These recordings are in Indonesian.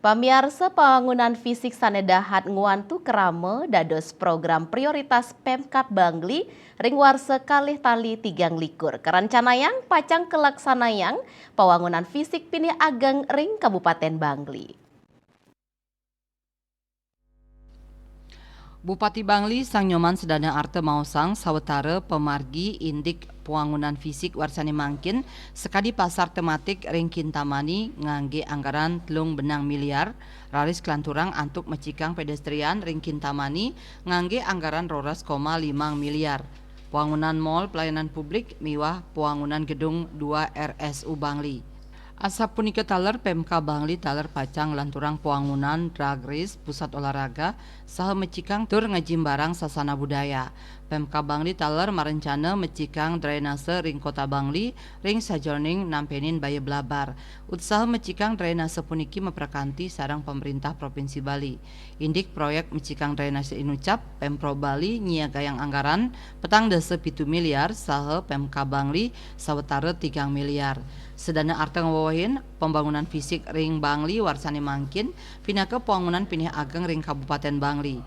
Pamiarsa pembangunan fisik sanedahat nguantu kerame dados program prioritas Pemkab Bangli ring warsa kalih tali 3 likur. Kerencanayang pacang kelaksanayang pembangunan fisik pini ageng ring Kabupaten Bangli. Bupati Bangli Sang Nyoman Sedana Arte Mausang sawetara pemargi indik pembangunan fisik warsani mangkin sekadi pasar tematik ring Kintamani ngangge anggaran 3 benang miliar raris kelanturang antuk mecikang pedestrian ring Kintamani ngangge anggaran 12,5 miliar. Pembangunan mall pelayanan publik miwah pembangunan gedung 2 RSU Bangli. Asap punika taler Pemkab Bangli taler pacang lanturang pembangunan drag race pusat olahraga saha mecikang tur ngejimbarang sasana budaya. Pemkab Bangli taler marencana mecikang drainase ring kota Bangli ring sajroning nampenin Baye Blabar. Usaha mecikang drainase puniki memperkanti sarang pemerintah Provinsi Bali. Indik proyek mecikang drainase inucap Pemprov Bali nyiagayang anggaran petang dese 7 miliar saha Pemkab Bangli sawetara 3 miliar. Sedana arte ngawawahin pembangunan fisik ring Bangli warsani mangkin pinaka pembangunan pinih ageng ring Kabupaten Bangli.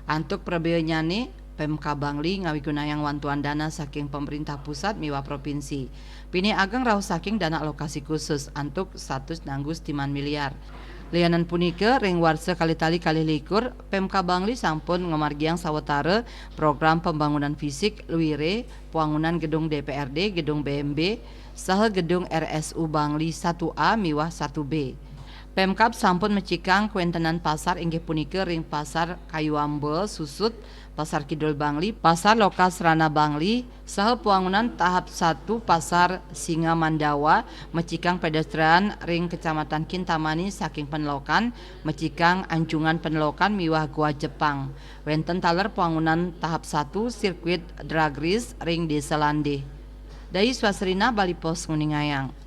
Antuk prabeanyane Pemkab Bangli ngawigunayang wantuan dana saking pemerintah pusat miwa provinsi. Pinih ageng rauh saking dana alokasi khusus antuk 100 nanggus 5 miliar. Lianan punika ring warsa kali-tali kali likur Pemkab Bangli sampun ngamargiang sawetara program pembangunan fisik luwire pembangunan gedung DPRD, gedung BMB, saha gedung RSU Bangli 1A miwah 1B. Pemkab sampun mecikang kuentenan pasar inggih punika ring pasar Kayu Ambel Susut, Pasar Kidul Bangli, Pasar Lokas Rana Bangli, saha pembangunan tahap 1 Pasar Singa Mandawa, mecikang pedestrian ring Kecamatan Kintamani saking Penlokan, mecikang anjungan Penlokan miwah Gua Jepang. Wenten taler pembangunan tahap 1 sirkuit drag race ring Desa Landeh. Dai Swasrina Bali Pos Nguningayang.